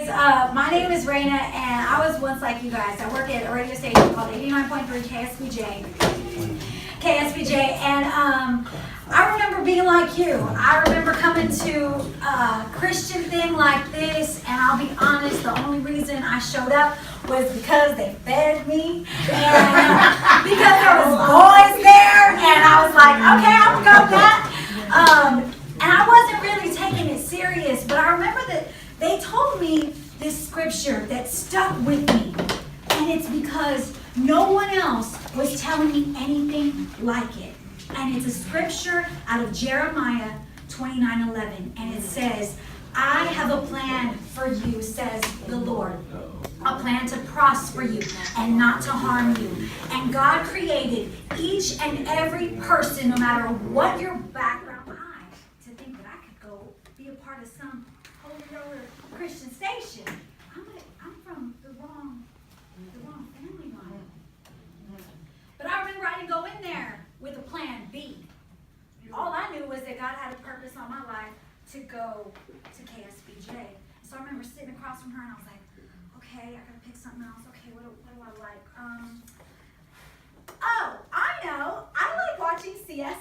My name is Raina, and I was once like you guys. I work at a radio station called 89.3 KSBJ, and I remember being like you. I remember coming to a Christian thing like this, and I'll be honest, the only reason I showed up was because they fed me, and because there was boys there, and I was like, okay, I'm gonna go with that. And I wasn't really taking it serious, but I remember that they told me this scripture that stuck with me. And it's because no one else was telling me anything like it. And it's a scripture out of Jeremiah 29:11. And it says, I have a plan for you, says the Lord. A plan to prosper you and not to harm you. And God created each and every person, no matter what your background. To think that I could go be a part of some holy roller Christian station. I'm from the wrong family line. But I remember I didn't go in there with a plan B. All I knew was that God had a purpose on my life to go to KSBJ. So I remember sitting across from her and I was like, okay, I gotta pick something else. Okay, what do I like? Oh, I know. I like watching CSI.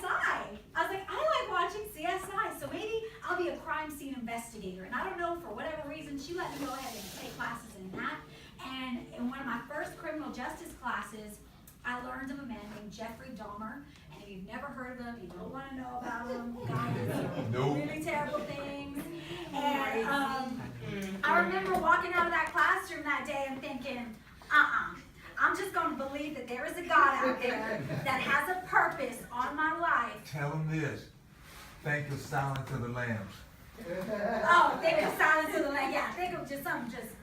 I was like, I like watching CSI, so maybe I'll be a crime scene investigator. And I don't know, for whatever reason, she let me go ahead and take classes in that. And in one of my first criminal justice classes, I learned of a man named Jeffrey Dahmer. And if you've never heard of him, you don't want to know about him. God did some really terrible things. And I remember walking out of that classroom that day and thinking, I'm just going to believe that there is a God out there that has a purpose on my life. Tell them this. Think of Silence of the Lambs. Oh, think of Silence of the Lambs. Yeah, think of just something just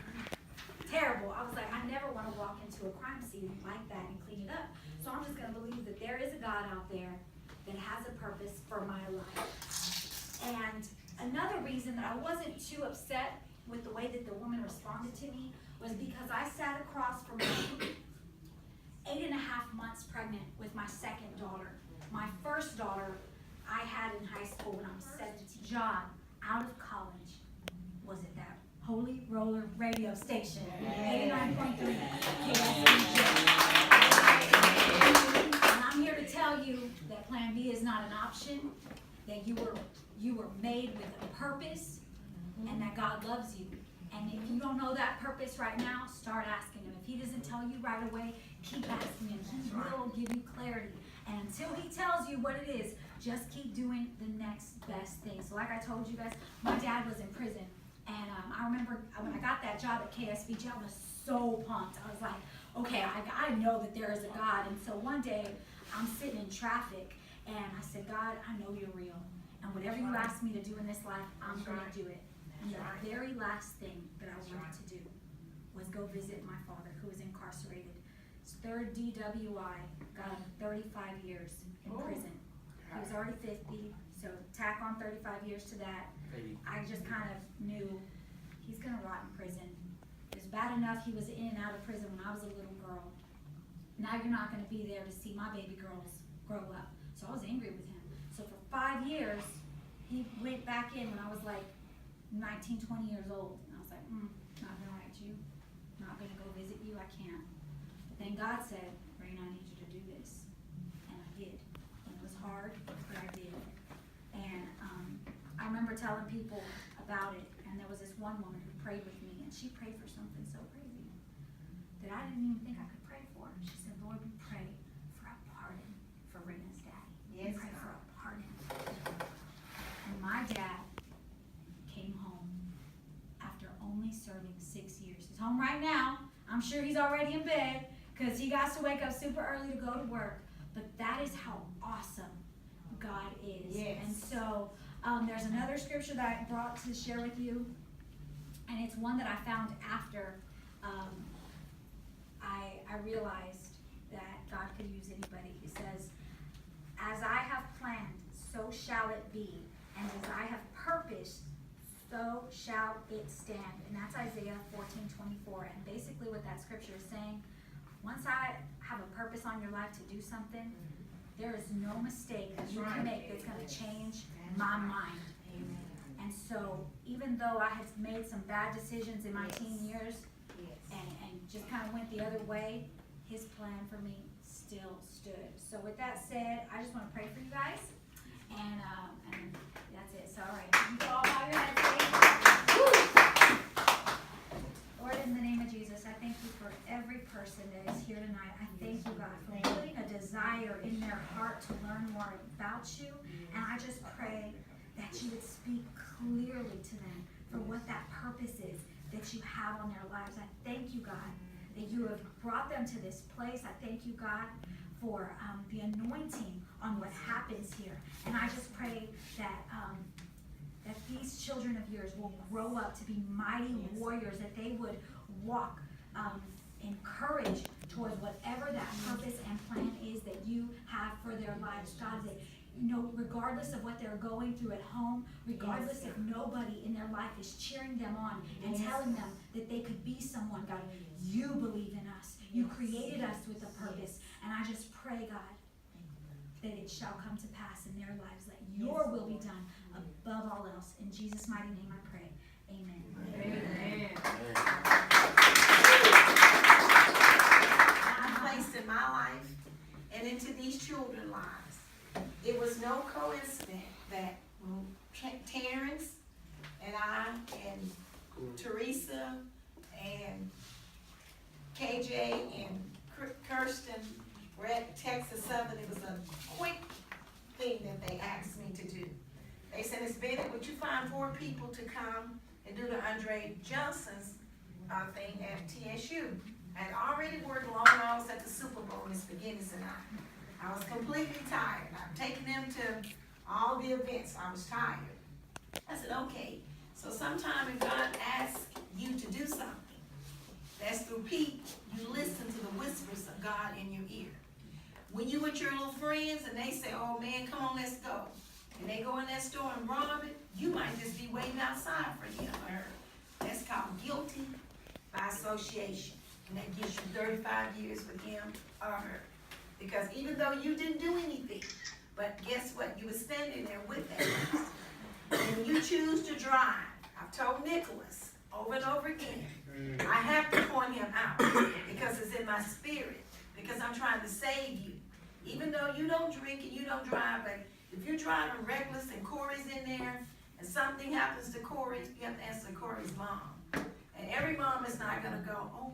terrible. I was like, I never want to walk into a crime scene like that and clean it up. So I'm just going to believe that there is a God out there that has a purpose for my life. And another reason that I wasn't too upset with the way that the woman responded to me was because I sat across from her 8.5 months pregnant with my second daughter. My first daughter I had in high school when I was 17. Job out of college was at that Holy Roller radio station, 89.3 KSBJ. And I'm here to tell you that Plan B is not an option, that you were made with a purpose, and that God loves you. And if you don't know that purpose right now, start asking him. If he doesn't tell you right away, keep asking him. He will give you clarity. And until he tells you what it is, just keep doing the next best thing. So like I told you guys, my dad was in prison. And I remember when I got that job at KSBJ, I was so pumped. I was like, okay, I know that there is a God. And so one day, I'm sitting in traffic, and I said, God, I know you're real. And whatever you ask me to do in this life, I'm going to do it. And the very last thing that I wanted to do was go visit my father, who was incarcerated. His third DWI got him 35 years in prison. He was already 50, so tack on 35 years to that. I just kind of knew he's going to rot in prison. It was bad enough he was in and out of prison when I was a little girl. Now you're not going to be there to see my baby girls grow up. So I was angry with him. So for 5 years, he went back in when I was like 19, 20 years old. And I was like, not gonna write you, not gonna go visit you, I can't. But then God said, Raina, I need you to do this. And I did. And it was hard, but I did. And I remember telling people about it, and there was this one woman who prayed with me, and she prayed for something so crazy that I didn't even think I could pray for. She said, Lord, we pray for a pardon for Raina's daddy. We pray for a pardon. And my dad came home after only serving 6 years. He's home right now. I'm sure he's already in bed because he got to wake up super early to go to work. But that is how awesome God is. Yes. And so there's another scripture that I brought to share with you, and it's one that I found after I realized that God could use anybody. It says, as I have planned, so shall it be, and as I have purposed, so shall it stand. And that's Isaiah 14:24. And basically what that scripture is saying, once I have a purpose on your life to do something, there is no mistake that you can make that's going to change my mind. And so even though I had made some bad decisions in my teen years and just kind of went the other way, his plan for me still stood. So with that said, I just want to pray for you guys. And that's it. So, all right. You can all bow your heads, please. Lord, in the name of Jesus, I thank you for every person that is here tonight. I thank you, God, for putting a desire in their heart to learn more about you. And I just pray that you would speak clearly to them for what that purpose is that you have on their lives. I thank you, God, that you have brought them to this place. I thank you, God, for the anointing on what happens here. And I just pray that that these children of yours will grow up to be mighty warriors, that they would walk in courage towards whatever that purpose and plan is that you have for their lives. God, that regardless of what they're going through at home, regardless if nobody in their life is cheering them on and telling them that they could be someone, God, you believe in us. You created us with a purpose. And I just pray, God, that it shall come to pass in their lives, that your will be done above all else. In Jesus' mighty name I pray. Amen. Amen. I'm placed in my life and into these children's lives. It was no coincidence that Terrence and I and Teresa and KJ and Kirsten were at Texas Southern. It was a quick thing that they asked me to do. They said, Miss Bennett, would you find 4 people to come and do the Andre Johnson's thing at TSU? I had already worked long hours at the Super Bowl, Miss McGinnis and I. I was completely tired. I've taken them to all the events. I was tired. I said, okay. So sometime if God asks you to do something, that's through people, you listen to the whispers of God in your ear. When you with your little friends and they say, oh man, come on, let's go. And they go in that store and rob it, you might just be waiting outside for him or her. That's called guilty by association. And that gives you 35 years with him or her. Because even though you didn't do anything, but guess what? You were standing there with that person. When you choose to drive, I've told Nicholas over and over again, I have to point him out because it's in my spirit. Because I'm trying to save you. Even though you don't drink and you don't drive, but if you're driving reckless and Corey's in there and something happens to Corey, you have to answer Corey's mom. And every mom is not going to go, oh,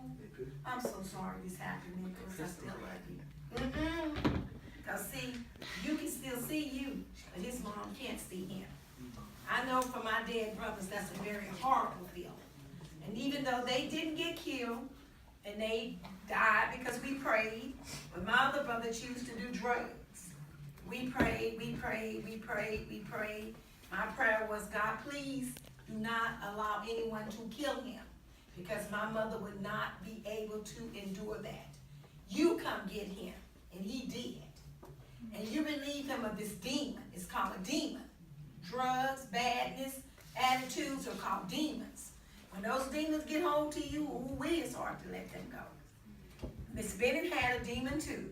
I'm so sorry this happened, Nicholas. I still love you. Because see, you can still see you, but his mom can't see him. I know for my dead brothers, that's a very horrible feeling. And even though they didn't get killed, and they died because we prayed, but my other brother chose to do drugs. We prayed, we prayed, we prayed, we prayed. My prayer was, God, please do not allow anyone to kill him, because my mother would not be able to endure that. You come get him, and he did. And you relieve him of this demon. It's called a demon. Drugs, badness, attitudes are called demons. When those demons get hold to you, it's hard to let them go. Miss Bennett had a demon too.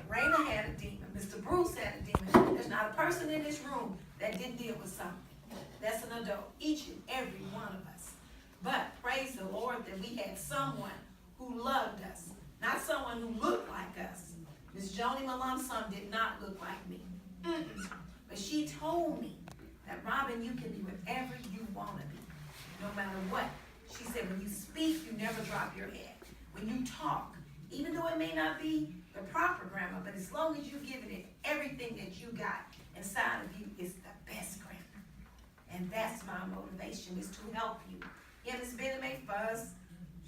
Raina had a demon. Mr. Bruce had a demon. There's not a person in this room that didn't deal with something. That's an adult, each and every one of us. But praise the Lord that we had someone who loved us, not someone who looked like us. Miss Joni Malumsum did not look like me. But she told me that, Robin, you can be whatever you want to be, no matter what. She said, when you speak, you never drop your head. When you talk, even though it may not be the proper grammar, but as long as you've given it everything that you got inside of you, is the best grammar. And that's my motivation, is to help you. Yeah, Miss Bennett may fuss.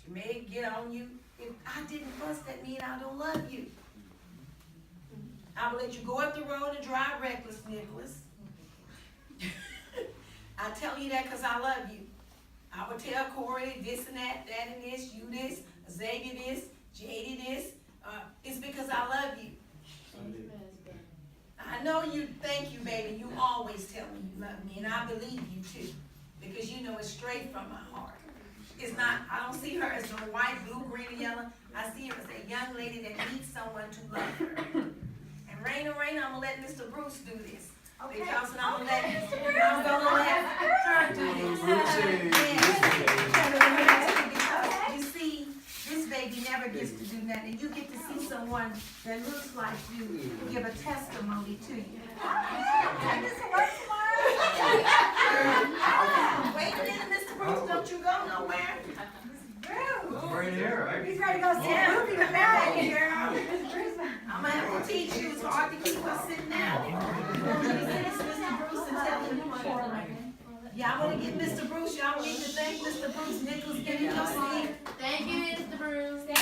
She may get on you. If I didn't fuss, that means I don't love you. I will let you go up the road and drive reckless, Nicholas. I tell you that because I love you. I would tell Corey this and that, that and this, you this, Xavier this, JD this. It's because I love you. I know you, thank you, baby. You always tell me you love me, and I believe you too. Because you know it's straight from my heart. It's not, I don't see her as no white, blue, green, or yellow. I see her as a young lady that needs someone to love her. And Raina, I'm going to let Mr. Bruce do this. Okay. Because I'm gonna Okay, let, Mr. Bruce. I'm gonna let her do this. Because you see, this baby never gets to do nothing. You get to see someone that looks like you give a testimony to you. Take this to work tomorrow. Wait a minute, Mr. Bruce, don't you go nowhere. Right here, right? He's ready to go see Yeah. a movie with that. I'm gonna have to teach you, it's hard to keep us sitting down. Let me finish Mr. Bruce and tell him. Yeah, I wanna get Mr. Bruce, y'all need to thank Mr. Bruce Nichols, give him your seat. Thank you, Mr. Bruce. Mr.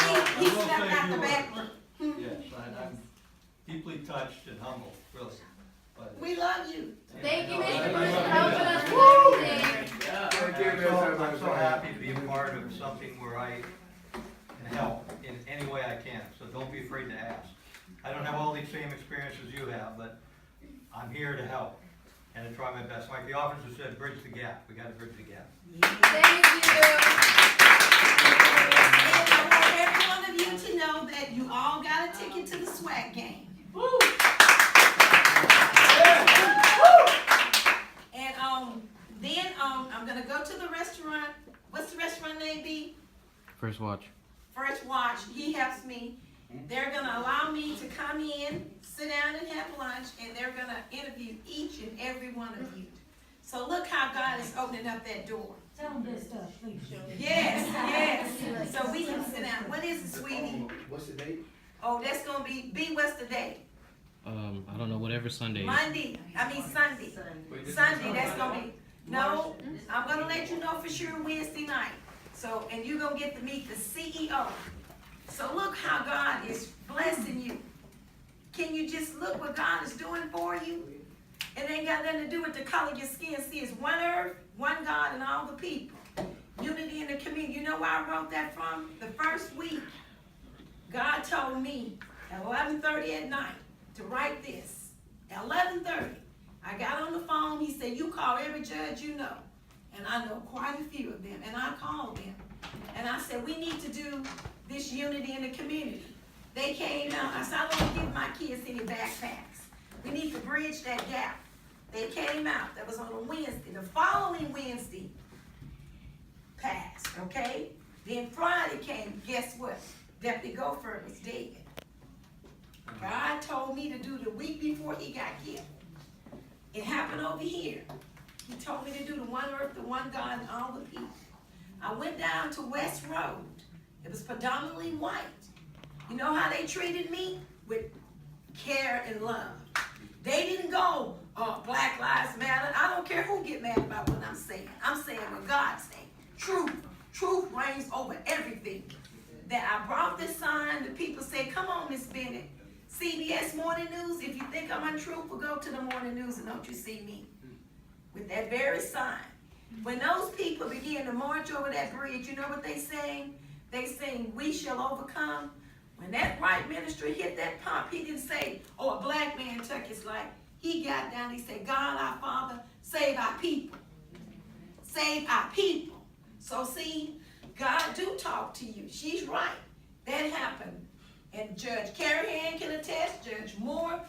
Reed, he stepped out the back room. Yes, I'm deeply touched and humbled, really. But We love you. Thank you, Mr. Bruce, for helping us with everything. I'm so happy to be a part of something where I can help in any way I can, so don't be afraid to ask. I don't have all the same experiences you have, but I'm here to help and to try my best. Like the officer said, bridge the gap. We gotta bridge the gap. Thank you. And I want every one of you to know that you all got a ticket to the SWAC game. And then I'm gonna go to the restaurant. What's the restaurant name be? First watch. First Watch. He helps me. They're gonna allow me to come in, sit down and have lunch, and they're gonna interview each and every one of you. So look how God is opening up that door. Tell him this stuff, please. Yes, yes. So we can sit down. What is it, sweetie? What's the date? Oh, that's gonna be what's the day? I don't know, whatever Sunday. Sunday, Sunday, that's gonna be, no, I'm gonna let you know for sure Wednesday night. So, and you're gonna get to meet the CEO. So look how God is blessing you. Can you just look what God is doing for you? It ain't got nothing to do with the color of your skin. See, it's one earth, one God, and all the people. Unity in the community. You know where I wrote that from? The first week, God told me at 11:30 at night to write this. At 11:30, I got on the phone. He said, you call every judge you know. And I know quite a few of them. And I called them. And I said, we need to do this unity in the community. They came out. I said, I don't give my kids any backpacks. We need to bridge that gap. They came out. That was on a Wednesday. The following Wednesday passed, okay? Then Friday came. Guess what? Deputy Gopher was dead. God told me to do the week before he got killed. It happened over here. He told me to do the one earth, the one God, and all the people. I went down to West Road. It was predominantly white. You know how they treated me? With care and love. They didn't go, oh, Black Lives Matter. I don't care who get mad about what I'm saying. I'm saying what God's saying. Truth. Truth reigns over everything. That I brought this sign, the people say, come on, Miss Bennett. CBS Morning News, if you think I'm untruthful, go to the Morning News and don't you see me. With that very sign. When those people begin to march over that bridge, you know what they saying? They saying, we shall overcome. When that white ministry hit that pump, he didn't say, oh, a black man took his life. He got down, he said, God, our Father, save our people. Save our people. So see, God do talk to you. She's right. That happened. And Judge Carahan can attest, Judge Moore,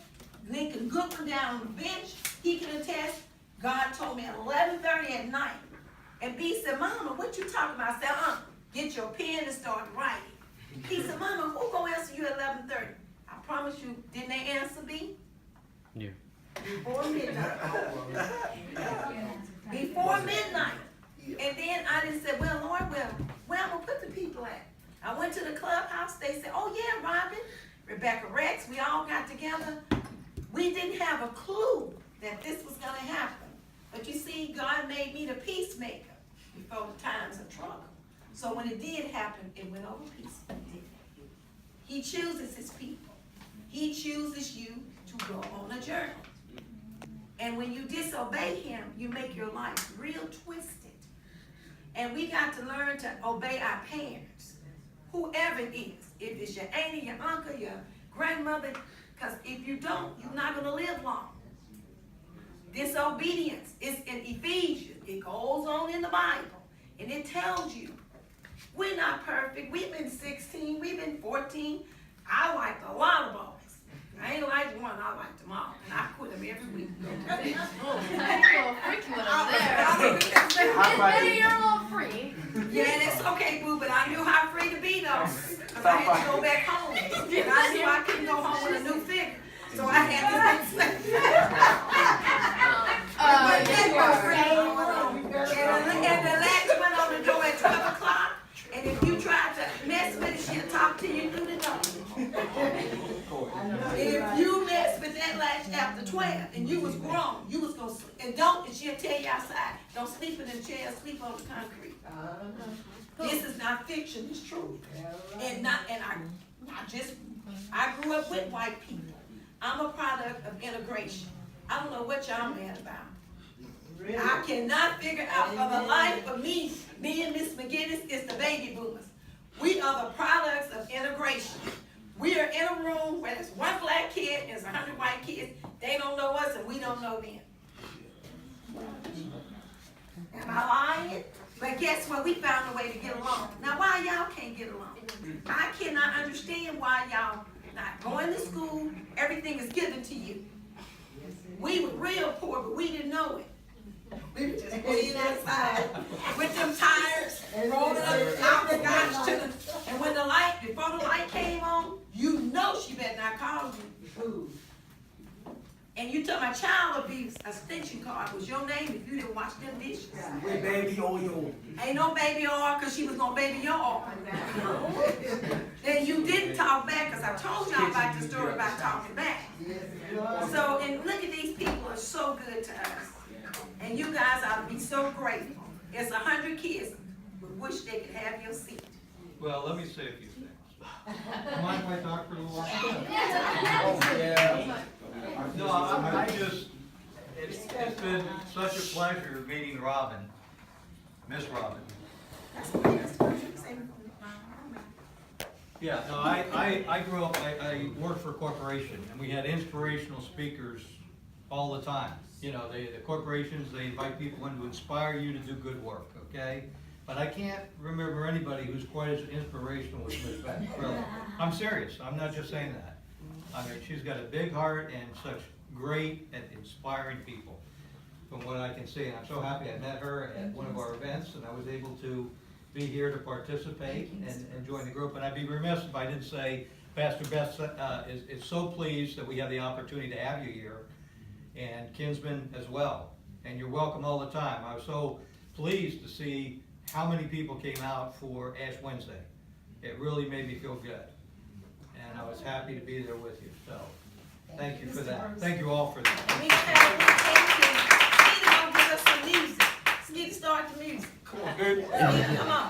Lincoln Goodman down on the bench, he can attest. God told me at 11:30 at night. And B said, Mama, what you talking about? I said, get your pen and start writing. He said, Mama, who gonna answer you at 11:30? I promise you, didn't they answer B? Yeah. Before midnight. Before midnight. And then I just said, well, Lord, where I'm gonna put the people at? I went to the clubhouse. They said, oh yeah, Robin, Rebecca Rex, we all got together. We didn't have a clue that this was gonna happen. But you see, God made me the peacemaker before the times of trouble. So when it did happen, it went over peacefully. He chooses his people. He chooses you to go on a journey. And when you disobey him, you make your life real twisted. And we got to learn to obey our parents, whoever it is. If it's your auntie, your uncle, your grandmother, because if you don't, you're not going to live long. Disobedience is in Ephesians. It goes on in the Bible. And it tells you, we're not perfect. We've been 16, we've been 14. I liked a lot of boys. I ain't like one, I liked them all, and I quit them every week. That's a little freaky one over there. It's maybe you're a little free. Yeah, that's okay, boo, but I knew how free to be though, cause I had to go back home, and I knew I couldn't go home with a new figure, so I had to Yes, you are. and the latch went on the door at 12 o'clock, and if you tried to mess with it, she'll talk to you through the door. If you mess with that latch after 12 and you was grown, you was gonna sleep, and she'll tell you outside, don't sleep in the chair, sleep on the concrete. This is not fiction, it's true. I grew up with white people. I'm a product of integration. I don't know what y'all mad about. I cannot figure out for the life of me and Miss McGinnis is the baby boomers. We are the products of integration. We are in a room where there's one black kid and there's 100 white kids. They don't know us and we don't know them. Am I lying? But guess what? We found a way to get along. Now why y'all can't get along? I cannot understand why y'all not going to school. Everything is given to you. We were real poor, but we didn't know it. We were just waiting outside with them tires, rolling up the scotch to the, and when before the light came on, you know she better not call you. And you took my child abuse extension card was your name if you didn't wash them dishes. With baby oil. Ain't no baby oil because she was gonna baby your oil. And you didn't talk back because I told y'all about the story about talking back. So, and look at these people are so good to us. And you guys ought to be so grateful. It's 100 kids who wish they could have your seat. Well, let me say a few things. Mind if I talk for a little while? Oh, yeah. No, I just, it's been such a pleasure meeting Robin, Miss Robin. Yeah, no, I grew up, I worked for a corporation, and we had inspirational speakers all the time. You know, the corporations, they invite people in to inspire you to do good work, okay? But I can't remember anybody who's quite as inspirational as Miss Beck, really. I'm serious, I'm not just saying that. I mean, she's got a big heart and such great and inspiring people, from what I can see. And I'm so happy I met her at one of our events, and I was able to be here to participate and join the group. And I'd be remiss if I didn't say Pastor Beth is so pleased that we have the opportunity to have you here, and Kinsman as well. And you're welcome all the time. I was so pleased to see how many people came out for Ash Wednesday. It really made me feel good. And I was happy to be there with you, so thank you for that. Thank you all for that. Need to go get us some music. Need to start the music. Come on, good. Come on.